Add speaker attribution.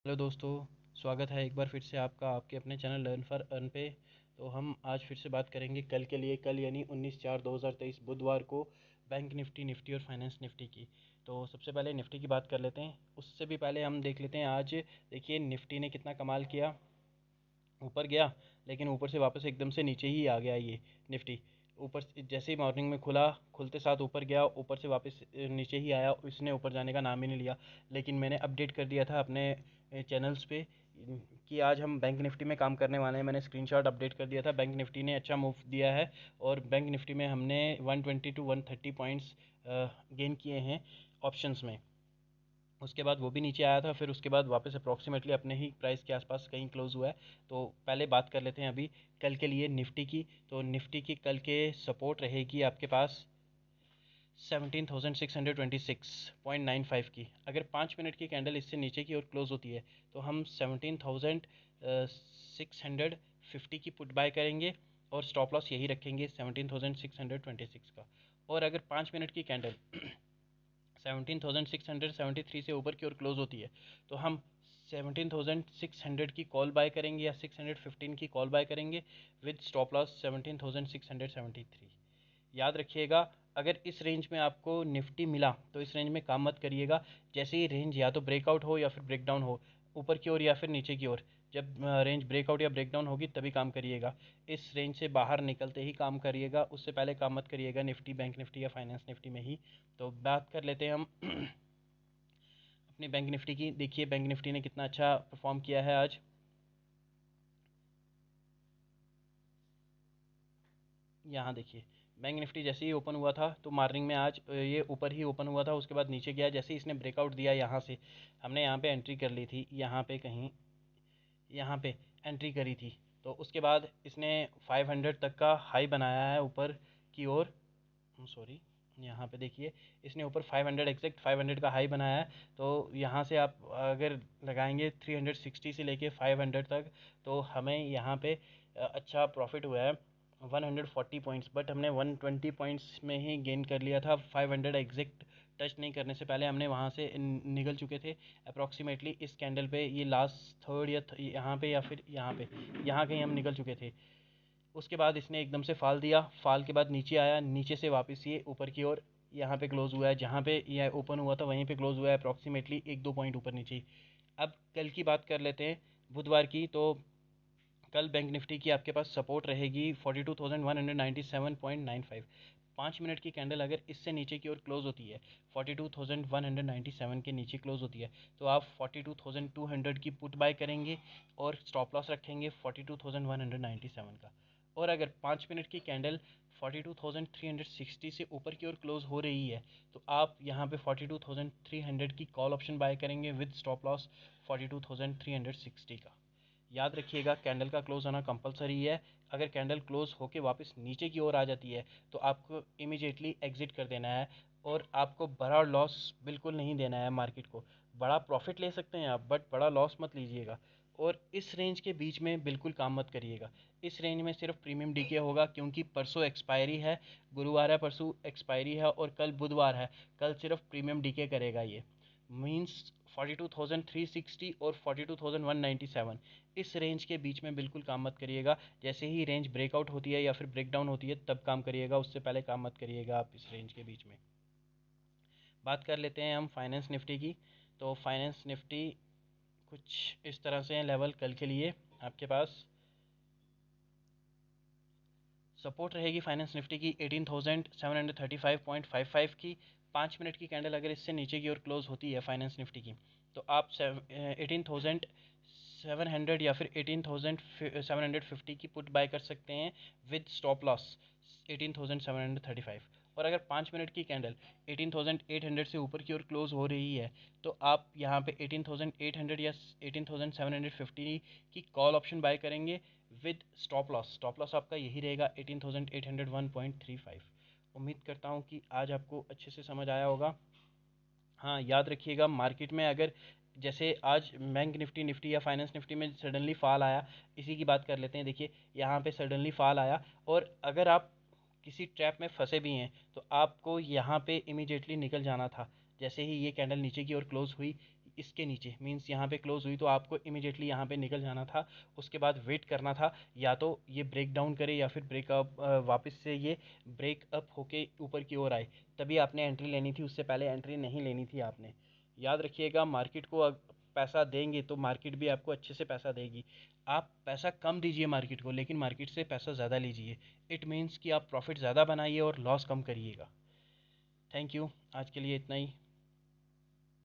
Speaker 1: Hello दोस्तों, स्वागत है एक बार फिर से आपका आपके अपने चैनल लर्न फॉर अर्न पे। तो हम आज फिर से बात करेंगे कल के लिए, कल यानी 19/4/2023 बुधवार को बैंक निफ्टी, निफ्टी और फाइनेंस निफ्टी की। तो सबसे पहले निफ्टी की बात कर लेते हैं। उससे भी पहले हम देख लेते हैं आज। देखिए निफ्टी ने कितना कमाल किया, ऊपर गया लेकिन ऊपर से वापस एकदम से नीचे ही आ गया। ये निफ्टी ऊपर जैसे ही मॉर्निंग में खुला, खुलते साथ ऊपर गया, ऊपर से वापस नीचे ही आया। इसने ऊपर जाने का नाम ही नहीं लिया। लेकिन मैंने अपडेट कर दिया था अपने चैनल्स पे कि आज हम बैंक निफ्टी में काम करने वाले हैं। मैंने स्क्रीनशॉट अपडेट कर दिया था। बैंक निफ्टी ने अच्छा मूव दिया है और बैंक निफ्टी में हमने 120 to 130 पॉइंट्स गेन किए हैं ऑप्शंस में। उसके बाद वो भी नीचे आया था, फिर उसके बाद वापस अप्रॉक्सीमेटली अपने ही प्राइस के आसपास कहीं क्लोज़ हुआ है। तो पहले बात कर लेते हैं अभी कल के लिए निफ्टी की। तो निफ्टी की कल के सपोर्ट रहेगी आपके पास 17,626.95 की। अगर 5 मिनट की कैंडल इससे नीचे की ओर क्लोज़ होती है तो हम 17,650 की पुट बाय करेंगे और स्टॉप लॉस यही रखेंगे 17,626 का। और अगर 5 मिनट की कैंडल 17,673 से ऊपर की ओर क्लोज होती है तो हम 17,600 की कॉल बाय करेंगे या 615 की कॉल बाय करेंगे विद स्टॉप लॉस 17,673। याद रखिएगा, अगर इस रेंज में आपको निफ्टी मिला तो इस रेंज में काम मत करिएगा। जैसे ही रेंज या तो ब्रेकआउट हो या फिर ब्रेकडाउन हो, ऊपर की ओर या फिर नीचे की ओर, जब रेंज ब्रेकआउट या ब्रेकडाउन होगी तभी काम करिएगा। इस रेंज से बाहर निकलते ही काम करिएगा, उससे पहले काम मत करिएगा निफ्टी, बैंक निफ्टी या फाइनेंस निफ्टी में ही। तो बात कर लेते हैं हम अपनी बैंक निफ्टी की। देखिए बैंक निफ्टी ने कितना अच्छा परफॉर्म किया है आज। यहाँ देखिए बैंक निफ्टी जैसे ही ओपन हुआ था तो मॉर्निंग में आज ये ऊपर ही ओपन हुआ था, उसके बाद नीचे गया। जैसे ही इसने ब्रेकआउट दिया यहाँ से, हमने यहाँ पे एंट्री कर ली थी, यहाँ पे कहीं यहाँ पे एंट्री करी थी। तो उसके बाद इसने 500 तक का हाई बनाया है ऊपर की ओर। सॉरी, यहाँ पे देखिए इसने ऊपर 500 एग्जैक्ट 500 का हाई बनाया है। तो यहाँ से आप अगर लगाएंगे 360 से लेके 500 तक, तो हमें यहाँ पे अच्छा प्रॉफिट हुआ है 140 पॉइंट्स। बट हमने 120 पॉइंट्स में ही गेन कर लिया था। 500 एग्जैक्ट टच नहीं करने से पहले हमने वहाँ से निकल चुके थे अप्रॉक्सीमेटली। इस कैंडल पे ये लास्ट थर्ड या यहाँ पे या फिर यहाँ पे, यहाँ कहीं हम निकल चुके थे। उसके बाद इसने एकदम से फाल दिया, फाल के बाद नीचे आया, नीचे से वापस ये ऊपर की ओर यहाँ पे क्लोज़ हुआ है। जहाँ पे यह ओपन हुआ था वहीं पे क्लोज़ हुआ है अप्रॉक्सीमेटली 1-2 पॉइंट ऊपर नीचे ही। अब कल की बात कर लेते हैं, बुधवार की। तो कल बैंक निफ्टी की आपके पास सपोर्ट रहेगी 42,197.95। 5 मिनट की कैंडल अगर इससे नीचे की ओर क्लोज होती है, 42,197 के नीचे क्लोज होती है, तो आप 42,200 की पुट बाय करेंगे और स्टॉप लॉस रखेंगे 42,197 का। और अगर 5 मिनट की कैंडल 42,360 से ऊपर की ओर क्लोज हो रही है तो आप यहाँ पे 42,300 की कॉल ऑप्शन बाय करेंगे विद स्टॉप लॉस 42,360 का। याद रखिएगा कैंडल का क्लोज होना कंपलसरी है। अगर कैंडल क्लोज होके वापस नीचे की ओर आ जाती है तो आपको इमीडिएटली एग्जिट कर देना है और आपको बड़ा लॉस बिल्कुल नहीं देना है मार्केट को। बड़ा प्रॉफिट ले सकते हैं आप, बट बड़ा लॉस मत लीजिएगा। और इस रेंज के बीच में बिल्कुल काम मत करिएगा। इस रेंज में सिर्फ प्रीमियम डीके होगा, क्योंकि परसों एक्सपायरी है, गुरुवार है, परसों एक्सपायरी है और कल बुधवार है। कल सिर्फ प्रीमियम डीके करेगा ये, मीन्स 42,360 और 42,197। इस रेंज के बीच में बिल्कुल काम मत करिएगा। जैसे ही रेंज ब्रेकआउट होती है या फिर ब्रेकडाउन होती है तब काम करिएगा, उससे पहले काम मत करिएगा आप इस रेंज के बीच में। बात कर लेते हैं हम फाइनेंस निफ्टी की। तो फाइनेंस निफ्टी कुछ इस तरह से हैं लेवल कल के लिए आपके पास। सपोर्ट रहेगी फाइनेंस निफ्टी की 18,735.55 की। 5 मिनट की कैंडल अगर इससे नीचे की ओर क्लोज होती है फाइनेंस निफ्टी की, तो आप 18,700 या फिर 18,750 की पुट बाय कर सकते हैं विद स्टॉप लॉस 18,735। और अगर 5 मिनट की कैंडल 18,800 से ऊपर की ओर क्लोज हो रही है तो आप यहाँ पे 18,800 या 18,750 की कॉल ऑप्शन बाय करेंगे with stop loss. Stop loss आपका यही रहेगा 18,801.35। उम्मीद करता हूँ कि आज आपको अच्छे से समझ आया होगा। हाँ याद रखिएगा, मार्केट में अगर जैसे आज बैंक निफ्टी, निफ्टी या फाइनेंस निफ्टी में सडनली फॉल आया, इसी की बात कर लेते हैं। देखिए यहाँ पे सडनली फॉल आया और अगर आप किसी ट्रैप में फंसे भी हैं तो आपको यहाँ पे इमीडिएटली निकल जाना था। जैसे ही ये कैंडल नीचे की ओर क्लोज हुई, इसके नीचे, मींस यहाँ पे क्लोज हुई तो आपको इमीडिएटली यहाँ पे निकल जाना था, उसके बाद वेट करना था, या तो ये ब्रेक डाउन करे या फिर ब्रेकअप वापस से ये ब्रेकअप होके ऊपर की ओर आए, तभी आपने एंट्री लेनी थी, उससे पहले एंट्री नहीं लेनी थी आपने। याद रखिएगा, मार्केट को पैसा देंगे तो मार्केट भी आपको अच्छे से पैसा देगी। आप पैसा कम दीजिए मार्केट को, लेकिन मार्केट से पैसा ज़्यादा लीजिए। इट मीन्स कि आप प्रॉफिट ज़्यादा बनाइए और लॉस कम करिएगा। थैंक यू, आज के लिए इतना ही।